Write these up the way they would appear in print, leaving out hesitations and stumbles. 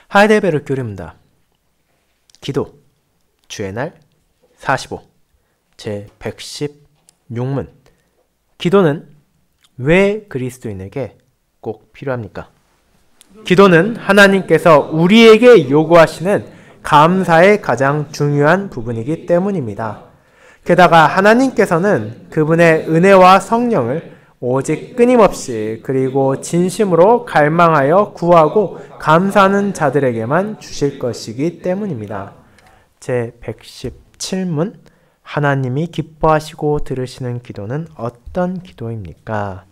하이델베르 교리문답 기도 주의 날 45 제 116문 기도는 왜 그리스도인에게 꼭 필요합니까? 기도는 하나님께서 우리에게 요구하시는 감사의 가장 중요한 부분이기 때문입니다. 게다가 하나님께서는 그분의 은혜와 성령을 오직 끊임없이 그리고 진심으로 갈망하여 구하고 감사하는 자들에게만 주실 것이기 때문입니다. 제 117문 하나님이 기뻐하시고 들으시는 기도는 어떤 기도입니까?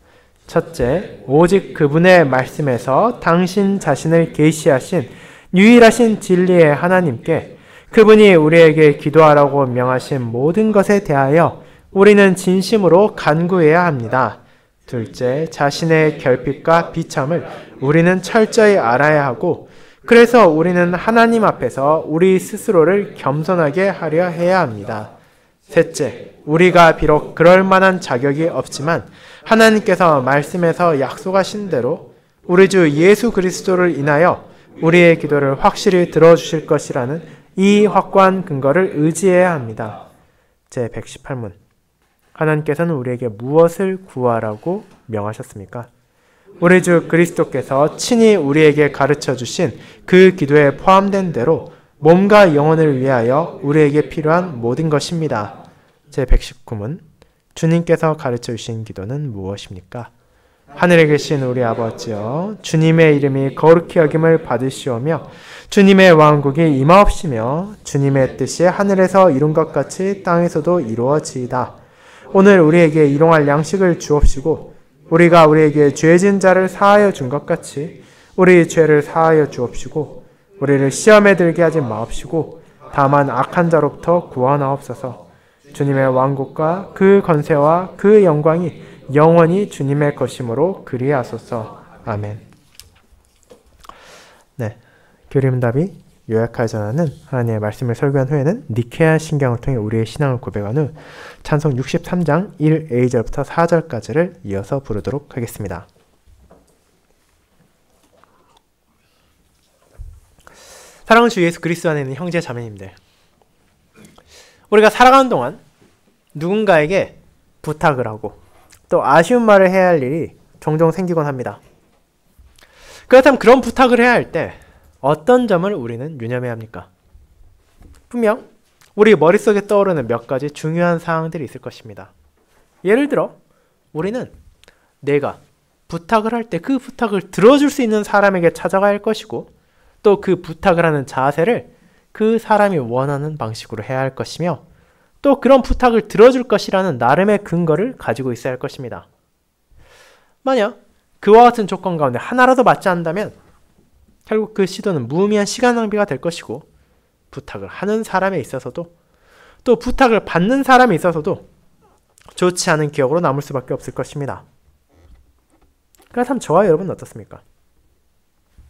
첫째, 오직 그분의 말씀에서 당신 자신을 계시하신 유일하신 진리의 하나님께 그분이 우리에게 기도하라고 명하신 모든 것에 대하여 우리는 진심으로 간구해야 합니다. 둘째, 자신의 결핍과 비참을 우리는 철저히 알아야 하고 그래서 우리는 하나님 앞에서 우리 스스로를 겸손하게 하려 해야 합니다. 셋째, 우리가 비록 그럴 만한 자격이 없지만 하나님께서 말씀에서 약속하신 대로 우리 주 예수 그리스도를 인하여 우리의 기도를 확실히 들어주실 것이라는 이 확고한 근거를 의지해야 합니다. 제 118문 하나님께서는 우리에게 무엇을 구하라고 명하셨습니까? 우리 주 그리스도께서 친히 우리에게 가르쳐 주신 그 기도에 포함된 대로 몸과 영혼을 위하여 우리에게 필요한 모든 것입니다. 제 119문 주님께서 가르쳐 주신 기도는 무엇입니까? 하늘에 계신 우리 아버지여 주님의 이름이 거룩히 여김을 받으시오며 주님의 왕국이 임하옵시며 주님의 뜻이 하늘에서 이룬 것 같이 땅에서도 이루어지이다. 오늘 우리에게 일용할 양식을 주옵시고 우리가 우리에게 죄진 자를 사하여 준 것 같이 우리 죄를 사하여 주옵시고 우리를 시험에 들게 하지 마옵시고 다만 악한 자로부터 구원하옵소서. 주님의 왕국과 그 권세와 그 영광이 영원히 주님의 것이므로 그리하소서. 아멘. 네, 교리문답이 요약하여 전하는 하나님의 말씀을 설교한 후에는 니케아 신경을 통해 우리의 신앙을 고백한 후 찬송 63장 1A절부터 4절까지를 이어서 부르도록 하겠습니다. 사랑하는 주 예수 그리스도 안에 있는 형제 자매님들, 우리가 살아가는 동안 누군가에게 부탁을 하고 또 아쉬운 말을 해야 할 일이 종종 생기곤 합니다. 그렇다면 그런 부탁을 해야 할 때 어떤 점을 우리는 유념해야 합니까? 분명 우리 머릿속에 떠오르는 몇 가지 중요한 사항들이 있을 것입니다. 예를 들어 우리는 내가 부탁을 할 때 그 부탁을 들어줄 수 있는 사람에게 찾아가야 할 것이고 또 그 부탁을 하는 자세를 그 사람이 원하는 방식으로 해야 할 것이며 또 그런 부탁을 들어줄 것이라는 나름의 근거를 가지고 있어야 할 것입니다. 만약 그와 같은 조건 가운데 하나라도 맞지 않는다면 결국 그 시도는 무의미한 시간 낭비가 될 것이고 부탁을 하는 사람에 있어서도 또 부탁을 받는 사람에 있어서도 좋지 않은 기억으로 남을 수밖에 없을 것입니다. 그렇다면 저와 여러분은 어떻습니까?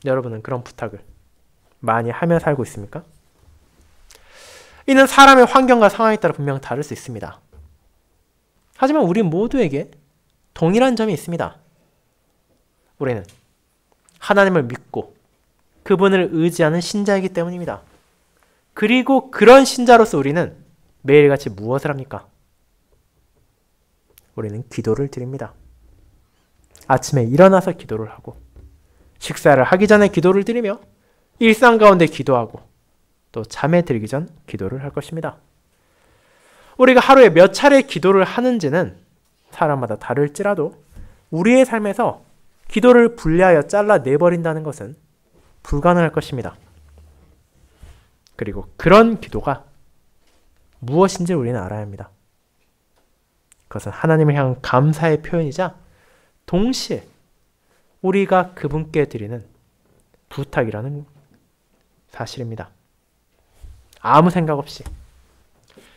여러분은 그런 부탁을 많이 하며 살고 있습니까? 이는 사람의 환경과 상황에 따라 분명 다를 수 있습니다. 하지만 우리 모두에게 동일한 점이 있습니다. 우리는 하나님을 믿고 그분을 의지하는 신자이기 때문입니다. 그리고 그런 신자로서 우리는 매일같이 무엇을 합니까? 우리는 기도를 드립니다. 아침에 일어나서 기도를 하고 식사를 하기 전에 기도를 드리며 일상 가운데 기도하고 또 잠에 들기 전 기도를 할 것입니다. 우리가 하루에 몇 차례 기도를 하는지는 사람마다 다를지라도 우리의 삶에서 기도를 분리하여 잘라내버린다는 것은 불가능할 것입니다. 그리고 그런 기도가 무엇인지 우리는 알아야 합니다. 그것은 하나님을 향한 감사의 표현이자 동시에 우리가 그분께 드리는 부탁이라는 사실입니다. 아무 생각 없이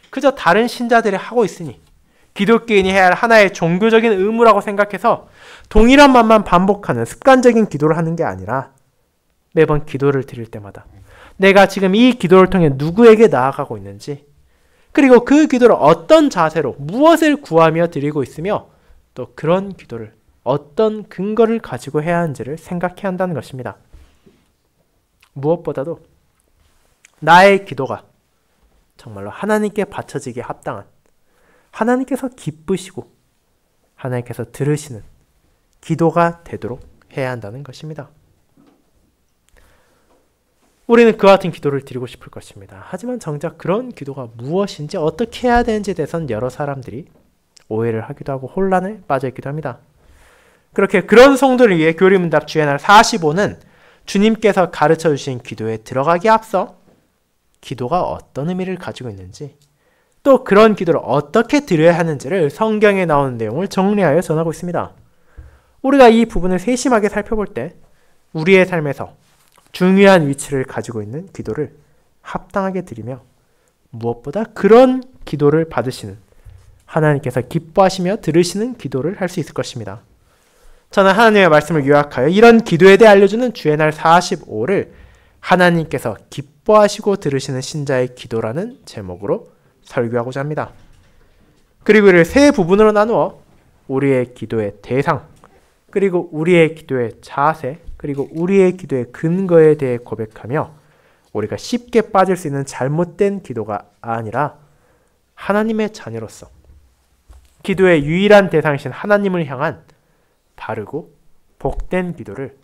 그저 다른 신자들이 하고 있으니 기독교인이 해야 할 하나의 종교적인 의무라고 생각해서 동일한 말만 반복하는 습관적인 기도를 하는 게 아니라 매번 기도를 드릴 때마다 내가 지금 이 기도를 통해 누구에게 나아가고 있는지 그리고 그 기도를 어떤 자세로 무엇을 구하며 드리고 있으며 또 그런 기도를 어떤 근거를 가지고 해야 하는지를 생각해야 한다는 것입니다. 무엇보다도 나의 기도가 정말로 하나님께 바쳐지기에 합당한, 하나님께서 기쁘시고 하나님께서 들으시는 기도가 되도록 해야 한다는 것입니다. 우리는 그와 같은 기도를 드리고 싶을 것입니다. 하지만 정작 그런 기도가 무엇인지 어떻게 해야 되는지에 대해서는 여러 사람들이 오해를 하기도 하고 혼란에 빠져 있기도 합니다. 그렇게 그런 성도를 위해 교리문답 주의 날 45는 주님께서 가르쳐 주신 기도에 들어가기에 앞서 기도가 어떤 의미를 가지고 있는지, 또 그런 기도를 어떻게 드려야 하는지를 성경에 나오는 내용을 정리하여 전하고 있습니다. 우리가 이 부분을 세심하게 살펴볼 때 우리의 삶에서 중요한 위치를 가지고 있는 기도를 합당하게 드리며, 무엇보다 그런 기도를 받으시는 하나님께서 기뻐하시며 들으시는 기도를 할 수 있을 것입니다. 저는 하나님의 말씀을 요약하여 이런 기도에 대해 알려주는 주의 날 45를 하나님께서 기뻐하시고 들으시는 신자의 기도라는 제목으로 설교하고자 합니다. 그리고 이를 세 부분으로 나누어 우리의 기도의 대상, 그리고 우리의 기도의 자세, 그리고 우리의 기도의 근거에 대해 고백하며 우리가 쉽게 빠질 수 있는 잘못된 기도가 아니라 하나님의 자녀로서 기도의 유일한 대상이신 하나님을 향한 바르고 복된 기도를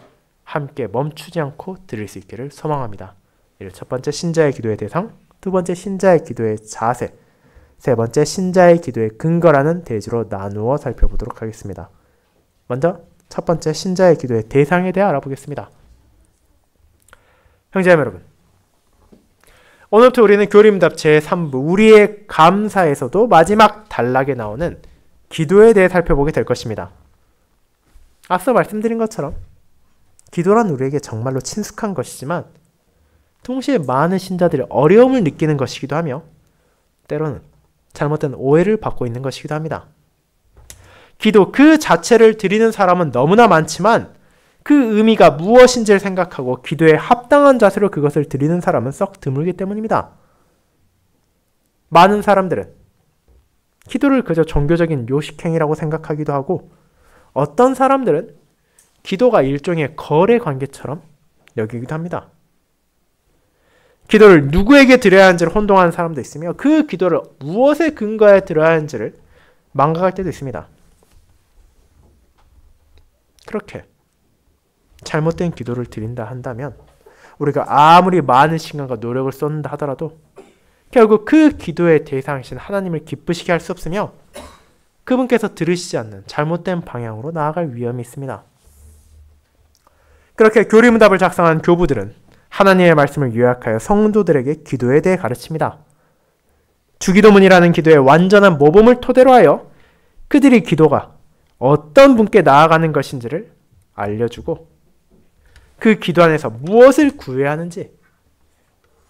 함께 멈추지 않고 드릴 수 있기를 소망합니다. 이를 첫 번째 신자의 기도의 대상, 두 번째 신자의 기도의 자세, 세 번째 신자의 기도의 근거라는 대지로 나누어 살펴보도록 하겠습니다. 먼저 첫 번째 신자의 기도의 대상에 대해 알아보겠습니다. 형제자매 여러분, 오늘부터 우리는 교리문답 제3부 우리의 감사에서도 마지막 단락에 나오는 기도에 대해 살펴보게 될 것입니다. 앞서 말씀드린 것처럼 기도란 우리에게 정말로 친숙한 것이지만 동시에 많은 신자들이 어려움을 느끼는 것이기도 하며 때로는 잘못된 오해를 받고 있는 것이기도 합니다. 기도 그 자체를 드리는 사람은 너무나 많지만 그 의미가 무엇인지를 생각하고 기도에 합당한 자세로 그것을 드리는 사람은 썩 드물기 때문입니다. 많은 사람들은 기도를 그저 종교적인 요식행위라고 생각하기도 하고, 어떤 사람들은 기도가 일종의 거래 관계처럼 여기기도 합니다. 기도를 누구에게 드려야 하는지를 혼동하는 사람도 있으며 그 기도를 무엇에 근거해 드려야 하는지를 망각할 때도 있습니다. 그렇게 잘못된 기도를 드린다 한다면 우리가 아무리 많은 시간과 노력을 쏟는다 하더라도 결국 그 기도의 대상이신 하나님을 기쁘시게 할 수 없으며 그분께서 들으시지 않는 잘못된 방향으로 나아갈 위험이 있습니다. 그렇게 교리문답을 작성한 교부들은 하나님의 말씀을 요약하여 성도들에게 기도에 대해 가르칩니다. 주기도문이라는 기도의 완전한 모범을 토대로 하여 그들이 기도가 어떤 분께 나아가는 것인지를 알려주고 그 기도 안에서 무엇을 구해야 하는지,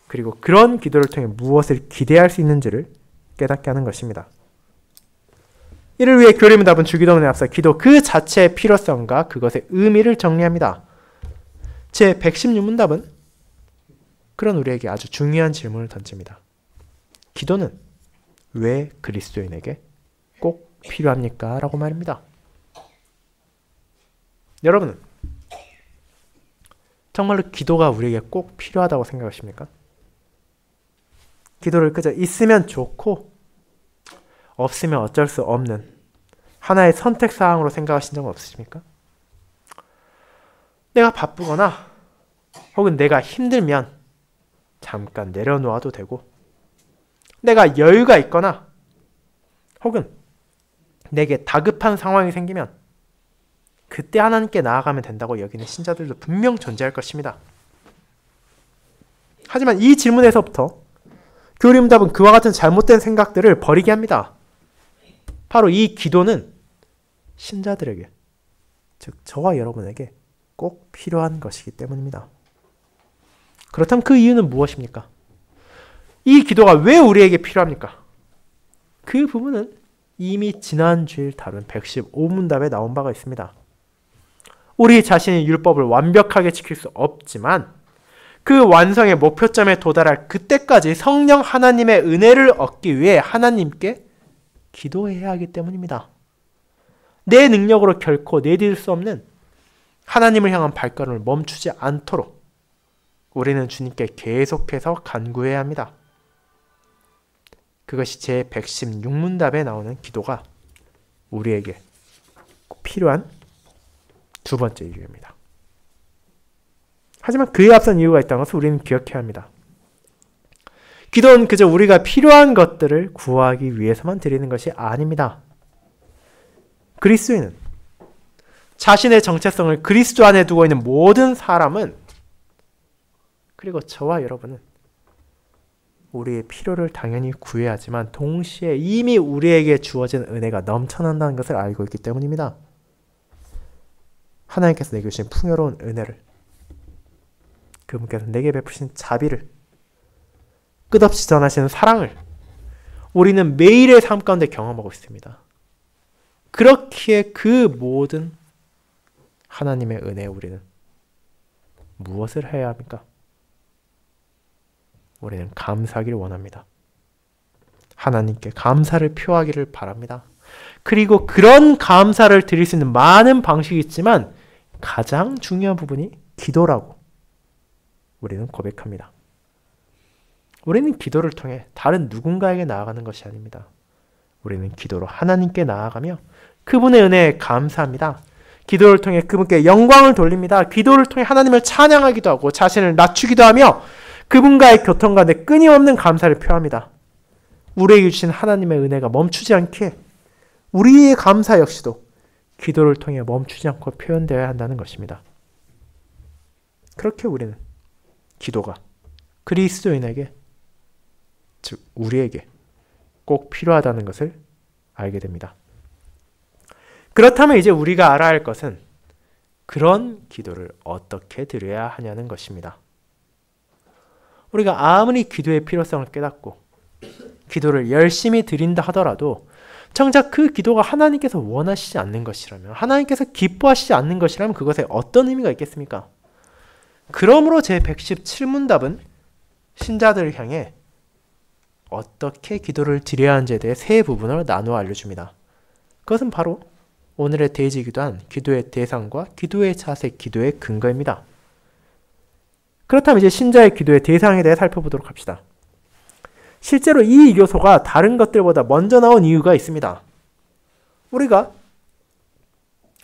그리고 그런 기도를 통해 무엇을 기대할 수 있는지를 깨닫게 하는 것입니다. 이를 위해 교리문답은 주기도문에 앞서 기도 그 자체의 필요성과 그것의 의미를 정리합니다. 제 116문답은 그런 우리에게 아주 중요한 질문을 던집니다. 기도는 왜 그리스도인에게 꼭 필요합니까? 라고 말입니다. 여러분은 정말로 기도가 우리에게 꼭 필요하다고 생각하십니까? 기도를 그저 있으면 좋고 없으면 어쩔 수 없는 하나의 선택사항으로 생각하신 적은 없으십니까? 내가 바쁘거나 혹은 내가 힘들면 잠깐 내려놓아도 되고, 내가 여유가 있거나 혹은 내게 다급한 상황이 생기면 그때 하나님께 나아가면 된다고 여기는 신자들도 분명 존재할 것입니다. 하지만 이 질문에서부터 교리문답은 그와 같은 잘못된 생각들을 버리게 합니다. 바로 이 기도는 신자들에게, 즉 저와 여러분에게 꼭 필요한 것이기 때문입니다. 그렇다면 그 이유는 무엇입니까? 이 기도가 왜 우리에게 필요합니까? 그 부분은 이미 지난주에 다룬 115문답에 나온 바가 있습니다. 우리 자신의 율법을 완벽하게 지킬 수 없지만 그 완성의 목표점에 도달할 그때까지 성령 하나님의 은혜를 얻기 위해 하나님께 기도해야 하기 때문입니다. 내 능력으로 결코 내딜 수 없는 하나님을 향한 발걸음을 멈추지 않도록 우리는 주님께 계속해서 간구해야 합니다. 그것이 제 116문답에 나오는 기도가 우리에게 꼭 필요한 두 번째 이유입니다. 하지만 그에 앞선 이유가 있다는 것을 우리는 기억해야 합니다. 기도는 그저 우리가 필요한 것들을 구하기 위해서만 드리는 것이 아닙니다. 그리스도인은, 자신의 정체성을 그리스도 안에 두고 있는 모든 사람은, 그리고 저와 여러분은 우리의 필요를 당연히 구해야 하지만 동시에 이미 우리에게 주어진 은혜가 넘쳐난다는 것을 알고 있기 때문입니다. 하나님께서 내게 주신 풍요로운 은혜를, 그분께서 내게 베푸신 자비를, 끝없이 전하시는 사랑을 우리는 매일의 삶 가운데 경험하고 있습니다. 그렇기에 그 모든 하나님의 은혜에 우리는 무엇을 해야 합니까? 우리는 감사하기를 원합니다. 하나님께 감사를 표하기를 바랍니다. 그리고 그런 감사를 드릴 수 있는 많은 방식이 있지만 가장 중요한 부분이 기도라고 우리는 고백합니다. 우리는 기도를 통해 다른 누군가에게 나아가는 것이 아닙니다. 우리는 기도로 하나님께 나아가며 그분의 은혜에 감사합니다. 기도를 통해 그분께 영광을 돌립니다. 기도를 통해 하나님을 찬양하기도 하고 자신을 낮추기도 하며 그분과의 교통 가운데 끊임없는 감사를 표합니다. 우리에게 주신 하나님의 은혜가 멈추지 않게 우리의 감사 역시도 기도를 통해 멈추지 않고 표현되어야 한다는 것입니다. 그렇게 우리는 기도가 그리스도인에게, 즉 우리에게 꼭 필요하다는 것을 알게 됩니다. 그렇다면 이제 우리가 알아야 할 것은 그런 기도를 어떻게 드려야 하냐는 것입니다. 우리가 아무리 기도의 필요성을 깨닫고 기도를 열심히 드린다 하더라도 정작 그 기도가 하나님께서 원하시지 않는 것이라면, 하나님께서 기뻐하시지 않는 것이라면 그것에 어떤 의미가 있겠습니까? 그러므로 제 117문답은 신자들을 향해 어떻게 기도를 드려야 하는지에 대해 세 부분을 나누어 알려줍니다. 그것은 바로 오늘의 대지기도 한 기도의 대상과 기도의 자세, 기도의 근거입니다. 그렇다면 이제 신자의 기도의 대상에 대해 살펴보도록 합시다. 실제로 이 요소가 다른 것들보다 먼저 나온 이유가 있습니다. 우리가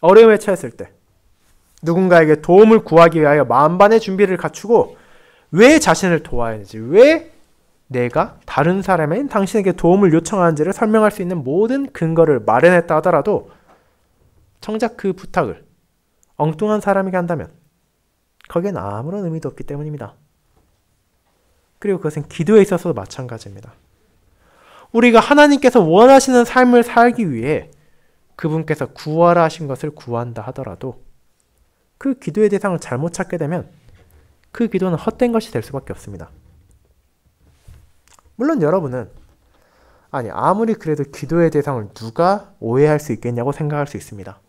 어려움에 처했을 때 누군가에게 도움을 구하기 위하여 만반의 준비를 갖추고 왜 자신을 도와야 하는지, 왜 내가 다른 사람인 당신에게 도움을 요청하는지를 설명할 수 있는 모든 근거를 마련했다 하더라도 정작 그 부탁을 엉뚱한 사람에게 한다면 거기엔 아무런 의미도 없기 때문입니다. 그리고 그것은 기도에 있어서도 마찬가지입니다. 우리가 하나님께서 원하시는 삶을 살기 위해 그분께서 구하라 하신 것을 구한다 하더라도 그 기도의 대상을 잘못 찾게 되면 그 기도는 헛된 것이 될 수밖에 없습니다. 물론 여러분은 아무리 그래도 기도의 대상을 누가 오해할 수 있겠냐고 생각할 수 있습니다.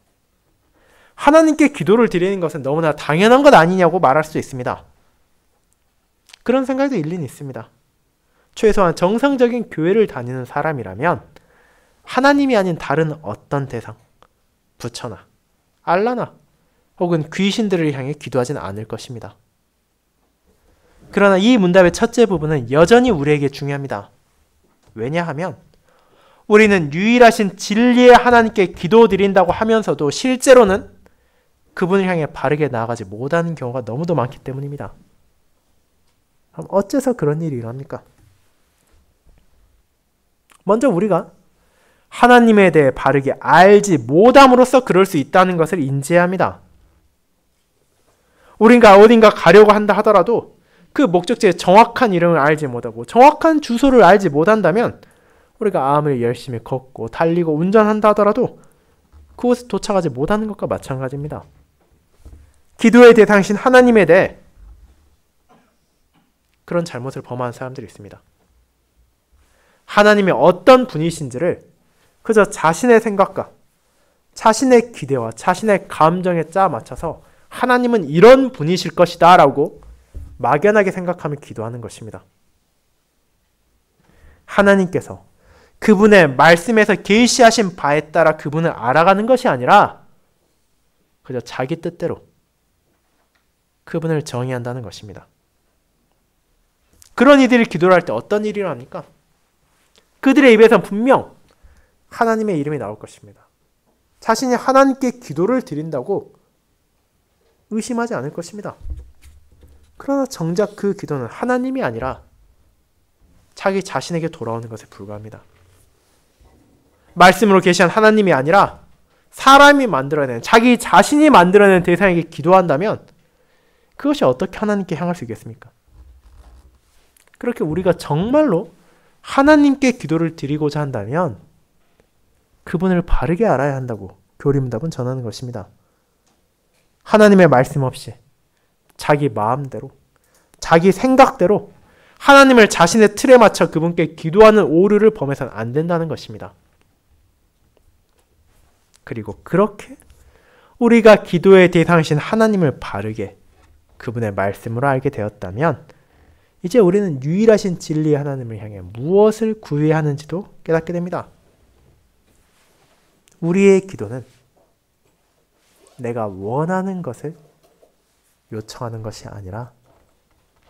하나님께 기도를 드리는 것은 너무나 당연한 것 아니냐고 말할 수 있습니다. 그런 생각도 일리는 있습니다. 최소한 정상적인 교회를 다니는 사람이라면 하나님이 아닌 다른 어떤 대상, 부처나 알라나 혹은 귀신들을 향해 기도하진 않을 것입니다. 그러나 이 문답의 첫째 부분은 여전히 우리에게 중요합니다. 왜냐하면 우리는 유일하신 진리의 하나님께 기도드린다고 하면서도 실제로는 그분을 향해 바르게 나아가지 못하는 경우가 너무도 많기 때문입니다. 그럼 어째서 그런 일이 일어납니까? 먼저 우리가 하나님에 대해 바르게 알지 못함으로써 그럴 수 있다는 것을 인지해야 합니다. 우리가 어딘가 가려고 한다 하더라도 그 목적지의 정확한 이름을 알지 못하고 정확한 주소를 알지 못한다면 우리가 아무리 열심히 걷고 달리고 운전한다 하더라도 그곳에 도착하지 못하는 것과 마찬가지입니다. 기도의 대상이신 하나님에 대해 그런 잘못을 범하는 사람들이 있습니다. 하나님이 어떤 분이신지를 그저 자신의 생각과 자신의 기대와 자신의 감정에 짜 맞춰서 하나님은 이런 분이실 것이다 라고 막연하게 생각하며 기도하는 것입니다. 하나님께서 그분의 말씀에서 계시하신 바에 따라 그분을 알아가는 것이 아니라 그저 자기 뜻대로 그분을 정의한다는 것입니다. 그런 이들이 기도를 할 때 어떤 일이 일어납니까? 그들의 입에서 분명 하나님의 이름이 나올 것입니다. 자신이 하나님께 기도를 드린다고 의심하지 않을 것입니다. 그러나 정작 그 기도는 하나님이 아니라 자기 자신에게 돌아오는 것에 불과합니다. 말씀으로 계시한 하나님이 아니라 사람이 만들어낸, 자기 자신이 만들어낸 대상에게 기도한다면 그것이 어떻게 하나님께 향할 수 있겠습니까? 그렇게 우리가 정말로 하나님께 기도를 드리고자 한다면 그분을 바르게 알아야 한다고 교리문답은 전하는 것입니다. 하나님의 말씀 없이 자기 마음대로, 자기 생각대로 하나님을 자신의 틀에 맞춰 그분께 기도하는 오류를 범해서는 안 된다는 것입니다. 그리고 그렇게 우리가 기도의 대상이신 하나님을 바르게 그분의 말씀으로 알게 되었다면 이제 우리는 유일하신 진리의 하나님을 향해 무엇을 구해야 하는지도 깨닫게 됩니다. 우리의 기도는 내가 원하는 것을 요청하는 것이 아니라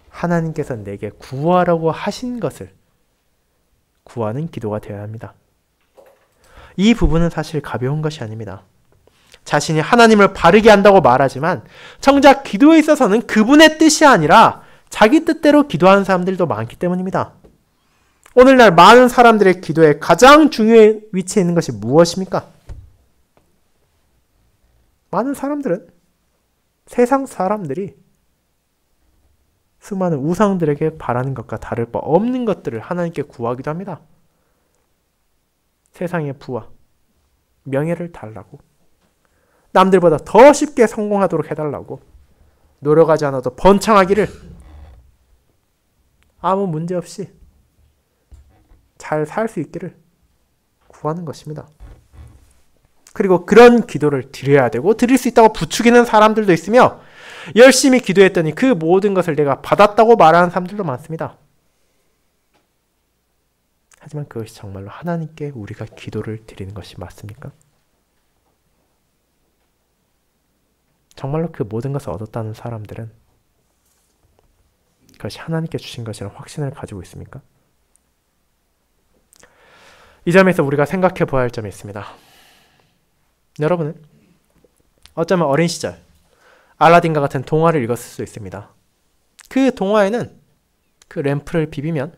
하나님께서 내게 구하라고 하신 것을 구하는 기도가 되어야 합니다. 이 부분은 사실 가벼운 것이 아닙니다. 자신이 하나님을 바르게 한다고 말하지만 정작 기도에 있어서는 그분의 뜻이 아니라 자기 뜻대로 기도하는 사람들도 많기 때문입니다. 오늘날 많은 사람들의 기도에 가장 중요한 위치에 있는 것이 무엇입니까? 많은 사람들은 세상 사람들이 수많은 우상들에게 바라는 것과 다를 바 없는 것들을 하나님께 구하기도 합니다. 세상의 부와 명예를 달라고, 남들보다 더 쉽게 성공하도록 해달라고, 노력하지 않아도 번창하기를, 아무 문제 없이 잘 살 수 있기를 구하는 것입니다. 그리고 그런 기도를 드려야 되고 드릴 수 있다고 부추기는 사람들도 있으며 열심히 기도했더니 그 모든 것을 내가 받았다고 말하는 사람들도 많습니다. 하지만 그것이 정말로 하나님께 우리가 기도를 드리는 것이 맞습니까? 정말로 그 모든 것을 얻었다는 사람들은 그것이 하나님께 주신 것이라는 확신을 가지고 있습니까? 이 점에서 우리가 생각해 보아야 할 점이 있습니다. 여러분은 어쩌면 어린 시절 알라딘과 같은 동화를 읽었을 수 있습니다. 그 동화에는 그 램프를 비비면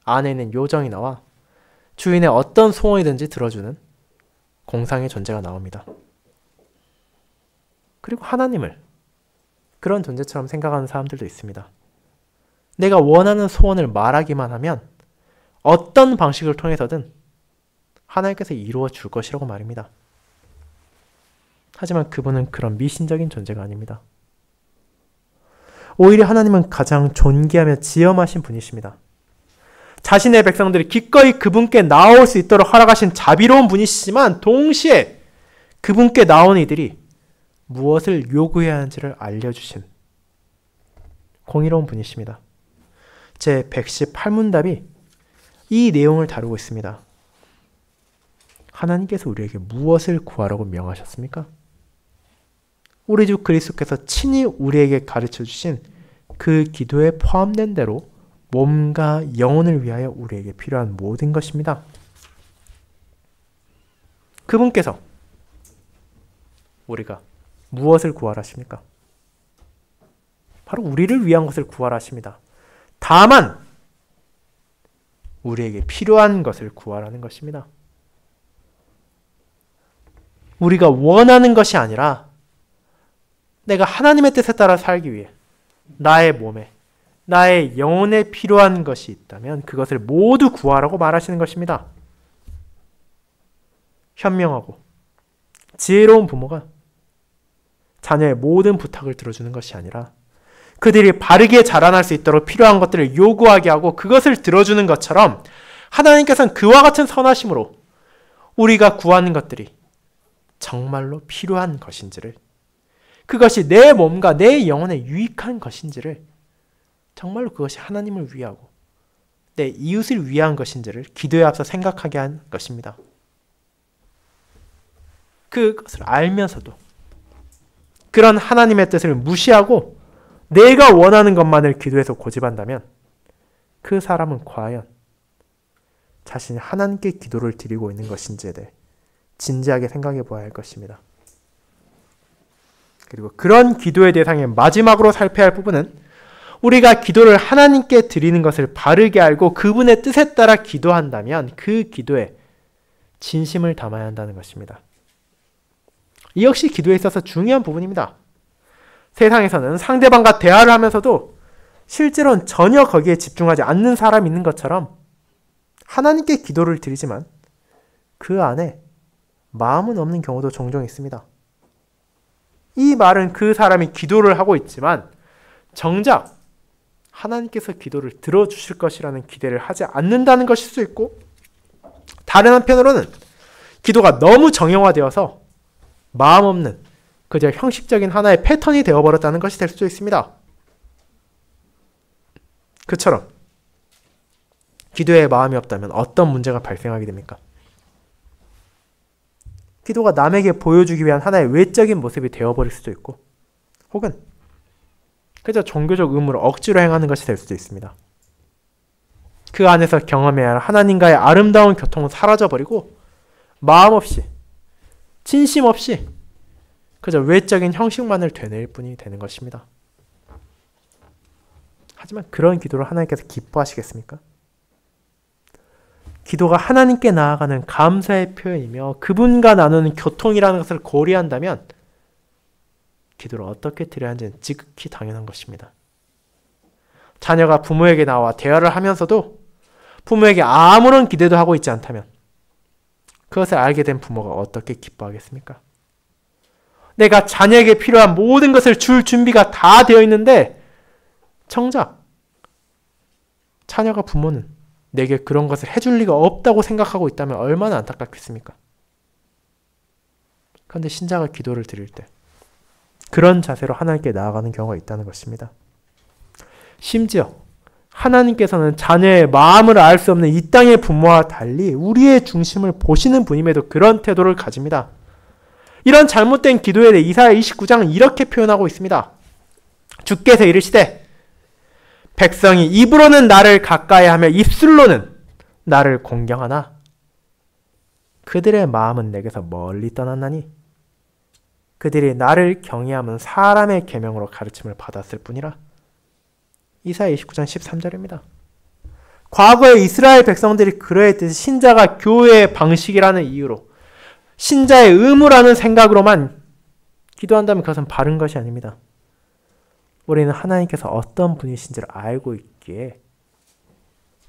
안에 있는 요정이 나와 주인의 어떤 소원이든지 들어주는 공상의 존재가 나옵니다. 그리고 하나님을 그런 존재처럼 생각하는 사람들도 있습니다. 내가 원하는 소원을 말하기만 하면 어떤 방식을 통해서든 하나님께서 이루어 줄 것이라고 말입니다. 하지만 그분은 그런 미신적인 존재가 아닙니다. 오히려 하나님은 가장 존귀하며 지엄하신 분이십니다. 자신의 백성들이 기꺼이 그분께 나올 수 있도록 허락하신 자비로운 분이시지만 동시에 그분께 나온 이들이 무엇을 요구해야 하는지를 알려주신 공의로운 분이십니다. 제 118문답이 이 내용을 다루고 있습니다. 하나님께서 우리에게 무엇을 구하라고 명하셨습니까? 우리 주 그리스도께서 친히 우리에게 가르쳐주신 그 기도에 포함된 대로 몸과 영혼을 위하여 우리에게 필요한 모든 것입니다. 그분께서 우리가 무엇을 구하라 하십니까? 바로 우리를 위한 것을 구하라 하십니다. 다만 우리에게 필요한 것을 구하라는 것입니다. 우리가 원하는 것이 아니라 내가 하나님의 뜻에 따라 살기 위해 나의 몸에, 나의 영혼에 필요한 것이 있다면 그것을 모두 구하라고 말하시는 것입니다. 현명하고 지혜로운 부모가 자녀의 모든 부탁을 들어주는 것이 아니라 그들이 바르게 자라날 수 있도록 필요한 것들을 요구하게 하고 그것을 들어주는 것처럼 하나님께서는 그와 같은 선하심으로 우리가 구하는 것들이 정말로 필요한 것인지를, 그것이 내 몸과 내 영혼에 유익한 것인지를, 정말로 그것이 하나님을 위하고 내 이웃을 위한 것인지를 기도에 앞서 생각하게 한 것입니다. 그것을 알면서도 그런 하나님의 뜻을 무시하고 내가 원하는 것만을 기도해서 고집한다면 그 사람은 과연 자신이 하나님께 기도를 드리고 있는 것인지에 대해 진지하게 생각해 보아야 할 것입니다. 그리고 그런 기도의 대상의 마지막으로 살펴야 할 부분은 우리가 기도를 하나님께 드리는 것을 바르게 알고 그분의 뜻에 따라 기도한다면 그 기도에 진심을 담아야 한다는 것입니다. 이 역시 기도에 있어서 중요한 부분입니다. 세상에서는 상대방과 대화를 하면서도 실제로는 전혀 거기에 집중하지 않는 사람이 있는 것처럼 하나님께 기도를 드리지만 그 안에 마음은 없는 경우도 종종 있습니다. 이 말은 그 사람이 기도를 하고 있지만 정작 하나님께서 기도를 들어주실 것이라는 기대를 하지 않는다는 것일 수 있고, 다른 한편으로는 기도가 너무 정형화되어서 마음 없는 그저 형식적인 하나의 패턴이 되어버렸다는 것이 될 수도 있습니다. 그처럼 기도에 마음이 없다면 어떤 문제가 발생하게 됩니까? 기도가 남에게 보여주기 위한 하나의 외적인 모습이 되어버릴 수도 있고, 혹은 그저 종교적 의무를 억지로 행하는 것이 될 수도 있습니다. 그 안에서 경험해야 할 하나님과의 아름다운 교통은 사라져버리고 마음 없이, 진심 없이 그저 외적인 형식만을 되뇌일 뿐이 되는 것입니다. 하지만 그런 기도를 하나님께서 기뻐하시겠습니까? 기도가 하나님께 나아가는 감사의 표현이며 그분과 나누는 교통이라는 것을 고려한다면 기도를 어떻게 드려야 하는지는 지극히 당연한 것입니다. 자녀가 부모에게 나와 대화를 하면서도 부모에게 아무런 기대도 하고 있지 않다면 그것을 알게 된 부모가 어떻게 기뻐하겠습니까? 내가 자녀에게 필요한 모든 것을 줄 준비가 다 되어 있는데 정작 자녀가 부모는 내게 그런 것을 해줄 리가 없다고 생각하고 있다면 얼마나 안타깝겠습니까? 그런데 신자가 기도를 드릴 때 그런 자세로 하나님께 나아가는 경우가 있다는 것입니다. 심지어 하나님께서는 자녀의 마음을 알 수 없는 이 땅의 부모와 달리 우리의 중심을 보시는 분임에도 그런 태도를 가집니다. 이런 잘못된 기도에 대해 이사야 29장은 이렇게 표현하고 있습니다. 주께서 이르시되 백성이 입으로는 나를 가까이하며 입술로는 나를 공경하나 그들의 마음은 내게서 멀리 떠났나니 그들이 나를 경외함은 사람의 계명으로 가르침을 받았을 뿐이라. 이사야 29장 13절입니다. 과거에 이스라엘 백성들이 그러했듯이 신자가 교회의 방식이라는 이유로 신자의 의무라는 생각으로만 기도한다면 그것은 바른 것이 아닙니다. 우리는 하나님께서 어떤 분이신지를 알고 있기에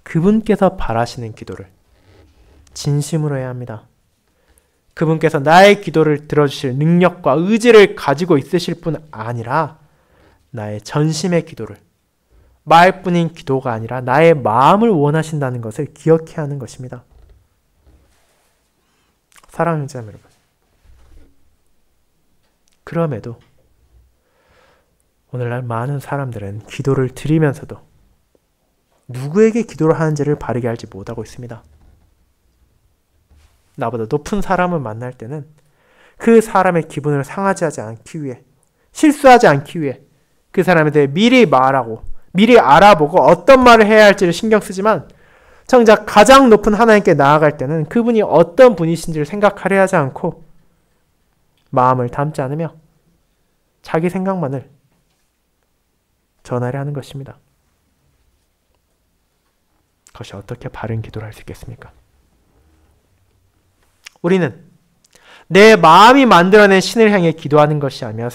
그분께서 바라시는 기도를 진심으로 해야 합니다. 그분께서 나의 기도를 들어주실 능력과 의지를 가지고 있으실 뿐 아니라 나의 전심의 기도를, 말뿐인 기도가 아니라 나의 마음을 원하신다는 것을 기억해야 하는 것입니다. 사랑하는 형제 여러분, 그럼에도 오늘날 많은 사람들은 기도를 드리면서도 누구에게 기도를 하는지를 바르게 알지 못하고 있습니다. 나보다 높은 사람을 만날 때는 그 사람의 기분을 상하지 하지 않기 위해, 실수하지 않기 위해 그 사람에 대해 미리 말하고 미리 알아보고 어떤 말을 해야 할지를 신경 쓰지만 정작 가장 높은 하나님께 나아갈 때는 그분이 어떤 분이신지를 생각하려 하지 않고 마음을 담지 않으며 자기 생각만을 전하려 하는 것입니다. 그것이 어떻게 바른 기도를 할 수 있겠습니까? 우리는 내 마음이 만들어낸 신을 향해 기도하는 것이 아니며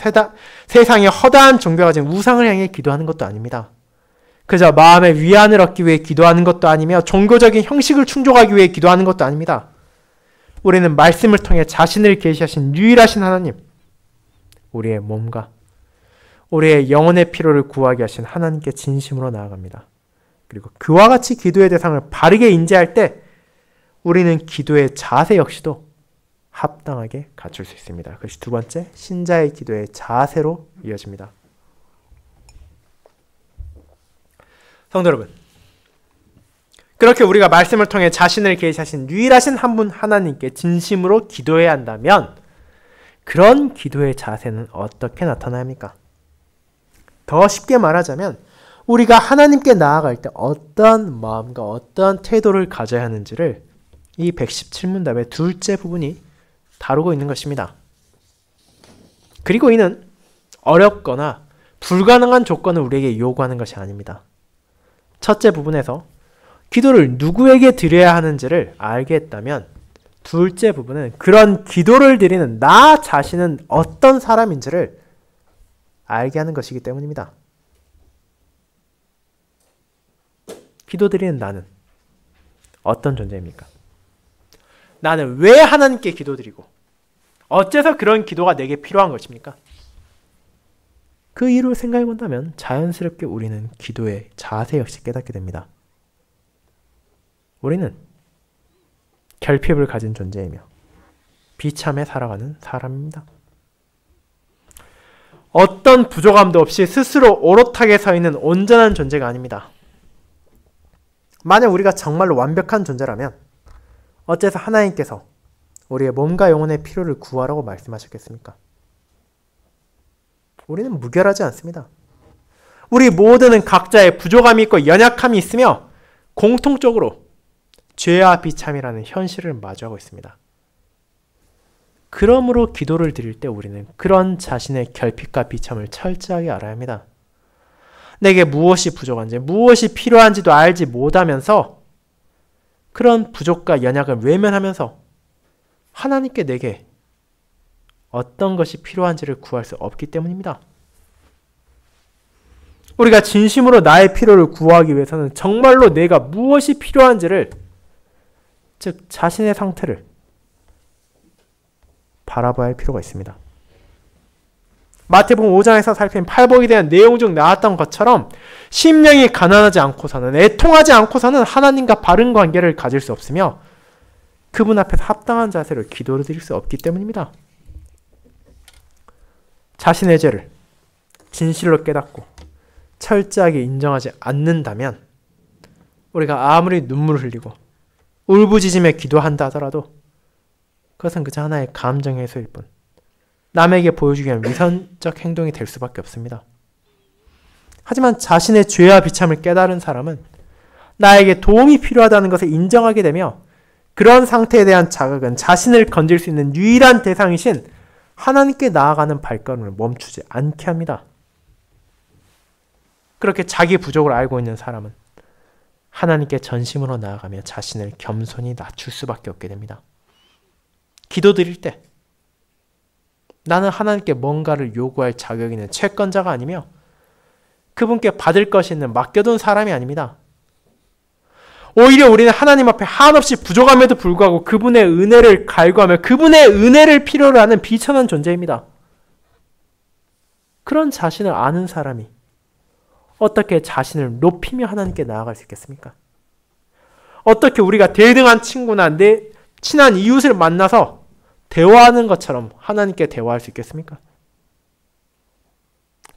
세상의 허다한 종교가 가진 우상을 향해 기도하는 것도 아닙니다. 그저 마음의 위안을 얻기 위해 기도하는 것도 아니며 종교적인 형식을 충족하기 위해 기도하는 것도 아닙니다. 우리는 말씀을 통해 자신을 계시하신 유일하신 하나님, 우리의 몸과 우리의 영혼의 필요를 구하게 하신 하나님께 진심으로 나아갑니다. 그리고 그와 같이 기도의 대상을 바르게 인지할 때 우리는 기도의 자세 역시도 합당하게 갖출 수 있습니다. 그것이 두 번째, 신자의 기도의 자세로 이어집니다. 성도 여러분, 그렇게 우리가 말씀을 통해 자신을 계시하신 유일하신 한 분 하나님께 진심으로 기도해야 한다면 그런 기도의 자세는 어떻게 나타나야 합니까? 더 쉽게 말하자면 우리가 하나님께 나아갈 때 어떠한 마음과 어떠한 태도를 가져야 하는지를 이 117문답의 둘째 부분이 다루고 있는 것입니다. 그리고 이는 어렵거나 불가능한 조건을 우리에게 요구하는 것이 아닙니다. 첫째 부분에서 기도를 누구에게 드려야 하는지를 알게 했다면 둘째 부분은 그런 기도를 드리는 나 자신은 어떤 사람인지를 알게 하는 것이기 때문입니다. 기도드리는 나는 어떤 존재입니까? 나는 왜 하나님께 기도드리고 어째서 그런 기도가 내게 필요한 것입니까? 그 이유를 생각해 본다면 자연스럽게 우리는 기도의 자세 역시 깨닫게 됩니다. 우리는 결핍을 가진 존재이며 비참해 살아가는 사람입니다. 어떤 부족함도 없이 스스로 오롯하게 서 있는 온전한 존재가 아닙니다. 만약 우리가 정말로 완벽한 존재라면 어째서 하나님께서 우리의 몸과 영혼의 필요를 구하라고 말씀하셨겠습니까? 우리는 무결하지 않습니다. 우리 모두는 각자의 부족함이 있고 연약함이 있으며 공통적으로 죄와 비참이라는 현실을 마주하고 있습니다. 그러므로 기도를 드릴 때 우리는 그런 자신의 결핍과 비참을 철저하게 알아야 합니다. 내게 무엇이 부족한지, 무엇이 필요한지도 알지 못하면서 그런 부족과 연약을 외면하면서 하나님께 내게 어떤 것이 필요한지를 구할 수 없기 때문입니다. 우리가 진심으로 나의 필요를 구하기 위해서는 정말로 내가 무엇이 필요한지를, 즉 자신의 상태를 바라봐야 할 필요가 있습니다. 마태복음 5장에서 살핀 팔복에 대한 내용 중 나왔던 것처럼 심령이 가난하지 않고서는, 애통하지 않고서는 하나님과 바른 관계를 가질 수 없으며 그분 앞에서 합당한 자세로 기도를 드릴 수 없기 때문입니다. 자신의 죄를 진실로 깨닫고 철저하게 인정하지 않는다면 우리가 아무리 눈물을 흘리고 울부짖으며 기도한다 하더라도 그것은 그저 하나의 감정 해소일 뿐 남에게 보여주기 위한 위선적 행동이 될 수밖에 없습니다. 하지만 자신의 죄와 비참을 깨달은 사람은 나에게 도움이 필요하다는 것을 인정하게 되며 그런 상태에 대한 자극은 자신을 건질 수 있는 유일한 대상이신 하나님께 나아가는 발걸음을 멈추지 않게 합니다. 그렇게 자기 부족을 알고 있는 사람은 하나님께 전심으로 나아가며 자신을 겸손히 낮출 수밖에 없게 됩니다. 기도드릴 때 나는 하나님께 뭔가를 요구할 자격이 있는 채권자가 아니며 그분께 받을 것이 있는 맡겨둔 사람이 아닙니다. 오히려 우리는 하나님 앞에 한없이 부족함에도 불구하고 그분의 은혜를 갈구하며 그분의 은혜를 필요로 하는 비천한 존재입니다. 그런 자신을 아는 사람이 어떻게 자신을 높이며 하나님께 나아갈 수 있겠습니까? 어떻게 우리가 대등한 친구나 내 친한 이웃을 만나서 대화하는 것처럼 하나님께 대화할 수 있겠습니까?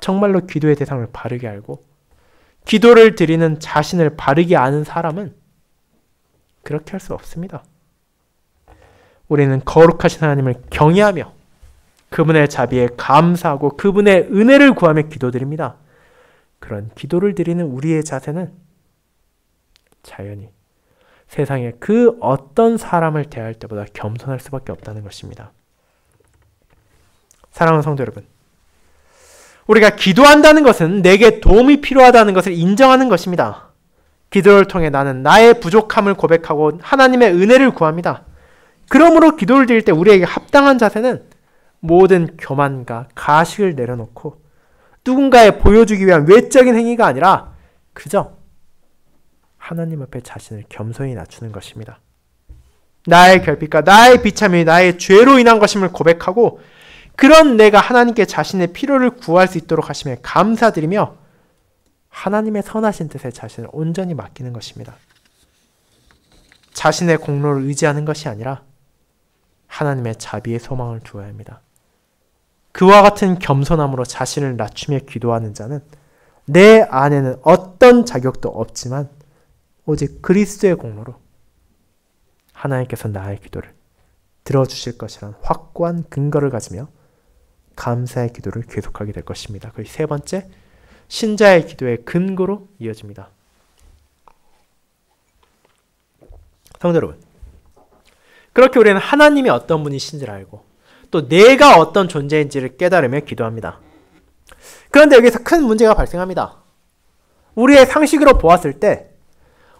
정말로 기도의 대상을 바르게 알고 기도를 드리는 자신을 바르게 아는 사람은 그렇게 할 수 없습니다. 우리는 거룩하신 하나님을 경외하며 그분의 자비에 감사하고 그분의 은혜를 구하며 기도드립니다. 그런 기도를 드리는 우리의 자세는 자연히 세상의 그 어떤 사람을 대할 때보다 겸손할 수밖에 없다는 것입니다. 사랑하는 성도 여러분, 우리가 기도한다는 것은 내게 도움이 필요하다는 것을 인정하는 것입니다. 기도를 통해 나는 나의 부족함을 고백하고 하나님의 은혜를 구합니다. 그러므로 기도를 드릴 때 우리에게 합당한 자세는 모든 교만과 가식을 내려놓고 누군가에 보여주기 위한 외적인 행위가 아니라 그저 하나님 앞에 자신을 겸손히 낮추는 것입니다. 나의 결핍과 나의 비참이 나의 죄로 인한 것임을 고백하고 그런 내가 하나님께 자신의 필요를 구할 수 있도록 하심에 감사드리며 하나님의 선하신 뜻에 자신을 온전히 맡기는 것입니다. 자신의 공로를 의지하는 것이 아니라 하나님의 자비의 소망을 두어야 합니다. 그와 같은 겸손함으로 자신을 낮추며 기도하는 자는 내 안에는 어떤 자격도 없지만 오직 그리스도의 공로로 하나님께서 나의 기도를 들어주실 것이라는 확고한 근거를 가지며 감사의 기도를 계속하게 될 것입니다. 그리고 세 번째, 신자의 기도의 근거로 이어집니다. 성도 여러분, 그렇게 우리는 하나님이 어떤 분이신지를 알고 또 내가 어떤 존재인지를 깨달으며 기도합니다. 그런데 여기서 큰 문제가 발생합니다. 우리의 상식으로 보았을 때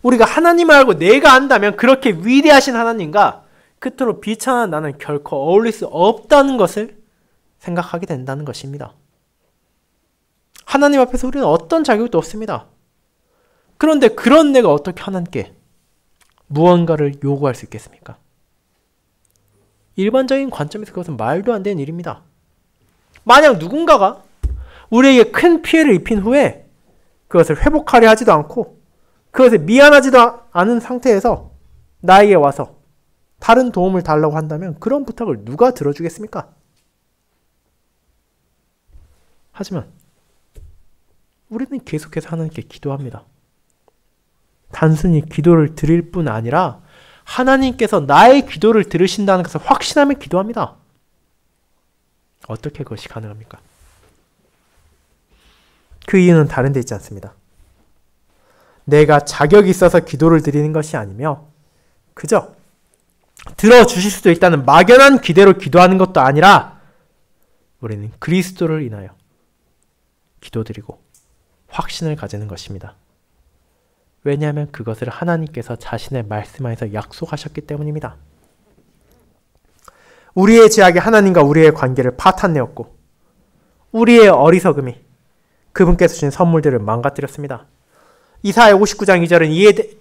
우리가 하나님을 알고 내가 안다면 그렇게 위대하신 하나님과 그토록 비천한 나는 결코 어울릴 수 없다는 것을 생각하게 된다는 것입니다. 하나님 앞에서 우리는 어떤 자격도 없습니다. 그런데 그런 내가 어떻게 하나님께 무언가를 요구할 수 있겠습니까? 일반적인 관점에서 그것은 말도 안 되는 일입니다. 만약 누군가가 우리에게 큰 피해를 입힌 후에 그것을 회복하려 하지도 않고 그것에 미안하지도 않은 상태에서 나에게 와서 다른 도움을 달라고 한다면 그런 부탁을 누가 들어주겠습니까? 하지만 우리는 계속해서 하나님께 기도합니다. 단순히 기도를 드릴 뿐 아니라 하나님께서 나의 기도를 들으신다는 것을 확신하며 기도합니다. 어떻게 그것이 가능합니까? 그 이유는 다른 데 있지 않습니다. 내가 자격이 있어서 기도를 드리는 것이 아니며 그저 들어주실 수도 있다는 막연한 기대로 기도하는 것도 아니라 우리는 그리스도를 인하여 기도드리고 확신을 가지는 것입니다. 왜냐하면 그것을 하나님께서 자신의 말씀 안에서 약속하셨기 때문입니다. 우리의 죄악이 하나님과 우리의 관계를 파탄내었고 우리의 어리석음이 그분께서 주신 선물들을 망가뜨렸습니다. 이사야 59장 2절은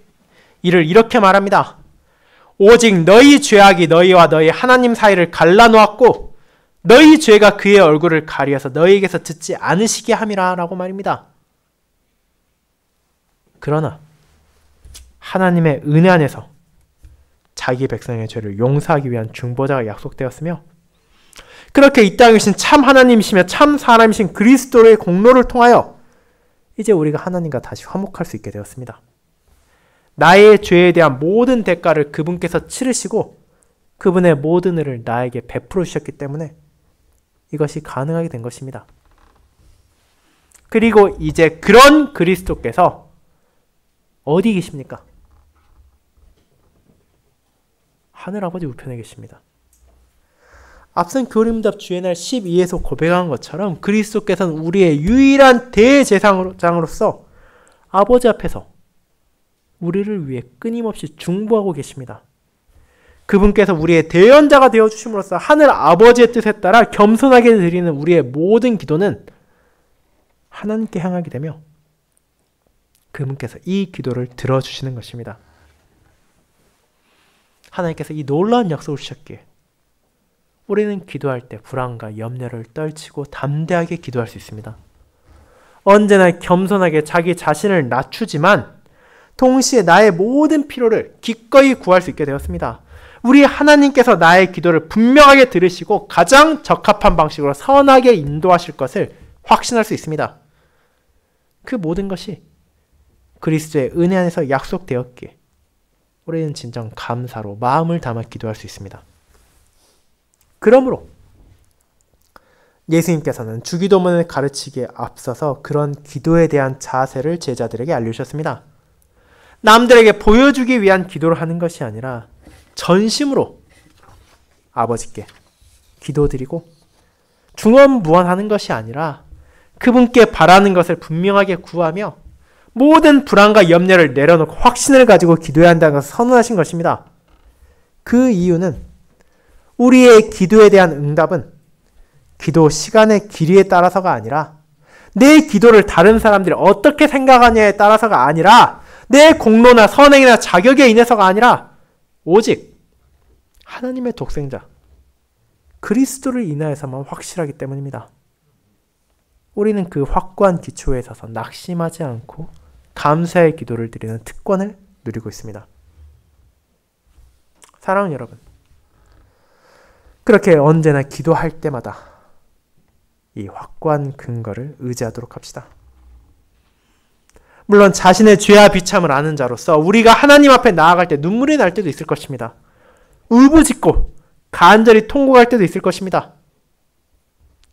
이를 이렇게 말합니다. 오직 너희 죄악이 너희와 너희 하나님 사이를 갈라놓았고 너희 죄가 그의 얼굴을 가리어서 너희에게서 듣지 않으시게 함이라 라고 말입니다. 그러나 하나님의 은혜 안에서 자기 백성의 죄를 용서하기 위한 중보자가 약속되었으며 그렇게 이 땅에 계신 참 하나님이시며 참 사람이신 그리스도의 공로를 통하여 이제 우리가 하나님과 다시 화목할 수 있게 되었습니다. 나의 죄에 대한 모든 대가를 그분께서 치르시고 그분의 모든 은혜를 나에게 베풀어 주셨기 때문에 이것이 가능하게 된 것입니다. 그리고 이제 그런 그리스도께서 어디 계십니까? 하늘아버지 우편에 계십니다. 앞선 교리문답 주의 날 12에서 고백한 것처럼 그리스도께서는 우리의 유일한 대제사장으로서 아버지 앞에서 우리를 위해 끊임없이 중보하고 계십니다. 그분께서 우리의 대연자가 되어주심으로써 하늘 아버지의 뜻에 따라 겸손하게 드리는 우리의 모든 기도는 하나님께 향하게 되며 그분께서 이 기도를 들어주시는 것입니다. 하나님께서 이 놀라운 약속을 주셨기에 우리는 기도할 때 불안과 염려를 떨치고 담대하게 기도할 수 있습니다. 언제나 겸손하게 자기 자신을 낮추지만 동시에 나의 모든 필요를 기꺼이 구할 수 있게 되었습니다. 우리 하나님께서 나의 기도를 분명하게 들으시고 가장 적합한 방식으로 선하게 인도하실 것을 확신할 수 있습니다. 그 모든 것이 그리스도의 은혜 안에서 약속되었기에 우리는 진정 감사로 마음을 담아 기도할 수 있습니다. 그러므로 예수님께서는 주기도문을 가르치기에 앞서서 그런 기도에 대한 자세를 제자들에게 알려주셨습니다. 남들에게 보여주기 위한 기도를 하는 것이 아니라 전심으로 아버지께 기도드리고 중언부언하는 것이 아니라 그분께 바라는 것을 분명하게 구하며 모든 불안과 염려를 내려놓고 확신을 가지고 기도해야 한다는 것을 선언하신 것입니다. 그 이유는 우리의 기도에 대한 응답은 기도 시간의 길이에 따라서가 아니라 내 기도를 다른 사람들이 어떻게 생각하냐에 따라서가 아니라 내 공로나 선행이나 자격에 인해서가 아니라 오직 하나님의 독생자 그리스도를 인하여서만 확실하기 때문입니다. 우리는 그 확고한 기초에 서서 낙심하지 않고 감사의 기도를 드리는 특권을 누리고 있습니다. 사랑하는 여러분, 그렇게 언제나 기도할 때마다 이 확고한 근거를 의지하도록 합시다. 물론 자신의 죄와 비참을 아는 자로서 우리가 하나님 앞에 나아갈 때 눈물이 날 때도 있을 것입니다. 울부짖고 간절히 통곡할 때도 있을 것입니다.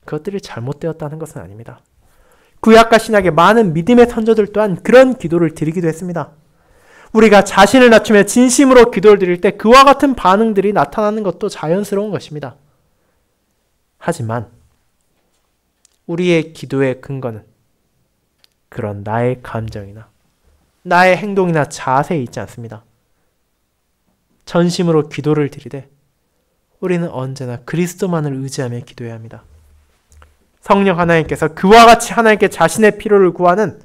그것들이 잘못되었다는 것은 아닙니다. 구약과 신약의 많은 믿음의 선조들 또한 그런 기도를 드리기도 했습니다. 우리가 자신을 낮추며 진심으로 기도를 드릴 때 그와 같은 반응들이 나타나는 것도 자연스러운 것입니다. 하지만 우리의 기도의 근거는 그런 나의 감정이나 나의 행동이나 자세에 있지 않습니다. 전심으로 기도를 드리되 우리는 언제나 그리스도만을 의지하며 기도해야 합니다. 성령 하나님께서 그와 같이 하나님께 자신의 필요를 구하는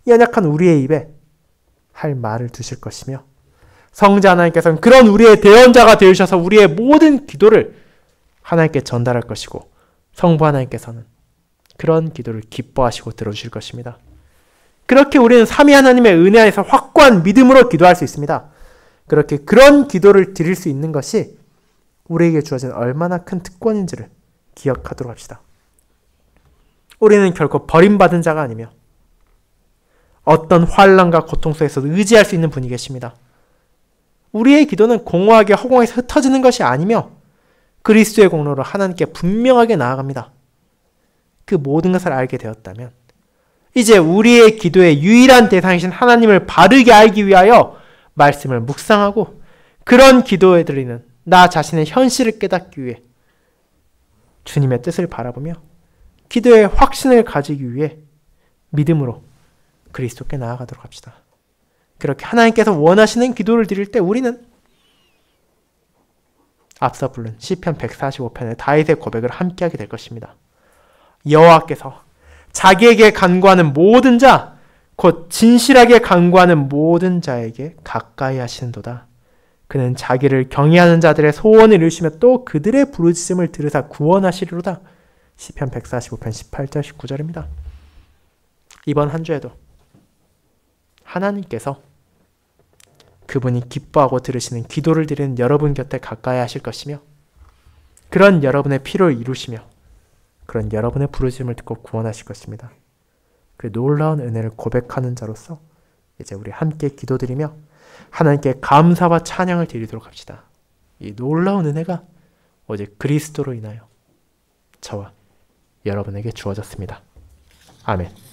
연약한 우리의 입에 할 말을 두실 것이며 성자 하나님께서는 그런 우리의 대언자가 되셔서 우리의 모든 기도를 하나님께 전달할 것이고 성부 하나님께서는 그런 기도를 기뻐하시고 들어주실 것입니다. 그렇게 우리는 삼위 하나님의 은혜 안에서 확고한 믿음으로 기도할 수 있습니다. 그렇게 그런 기도를 드릴 수 있는 것이 우리에게 주어진 얼마나 큰 특권인지를 기억하도록 합시다. 우리는 결코 버림받은 자가 아니며 어떤 환난과 고통 속에서도 의지할 수 있는 분이 계십니다. 우리의 기도는 공허하게 허공에서 흩어지는 것이 아니며 그리스도의 공로로 하나님께 분명하게 나아갑니다. 그 모든 것을 알게 되었다면 이제 우리의 기도의 유일한 대상이신 하나님을 바르게 알기 위하여 말씀을 묵상하고 그런 기도에 드리는 나 자신의 현실을 깨닫기 위해 주님의 뜻을 바라보며 기도의 확신을 가지기 위해 믿음으로 그리스도께 나아가도록 합시다. 그렇게 하나님께서 원하시는 기도를 드릴 때 우리는 앞서 부른 시편 145편의 다윗의 고백을 함께하게 될 것입니다. 여호와께서 자기에게 간구하는 모든 자, 곧 진실하게 간구하는 모든 자에게 가까이 하시는도다. 그는 자기를 경외하는 자들의 소원을 이루시며 또 그들의 부르짖음을 들으사 구원하시리로다. 시편 145편 18절 19절입니다. 이번 한 주에도 하나님께서 그분이 기뻐하고 들으시는 기도를 드리는 여러분 곁에 가까이 하실 것이며 그런 여러분의 필요를 이루시며 그런 여러분의 부르짖음을 듣고 구원하실 것입니다. 그 놀라운 은혜를 고백하는 자로서 이제 우리 함께 기도드리며 하나님께 감사와 찬양을 드리도록 합시다. 이 놀라운 은혜가 오직 그리스도로 인하여 저와 여러분에게 주어졌습니다. 아멘.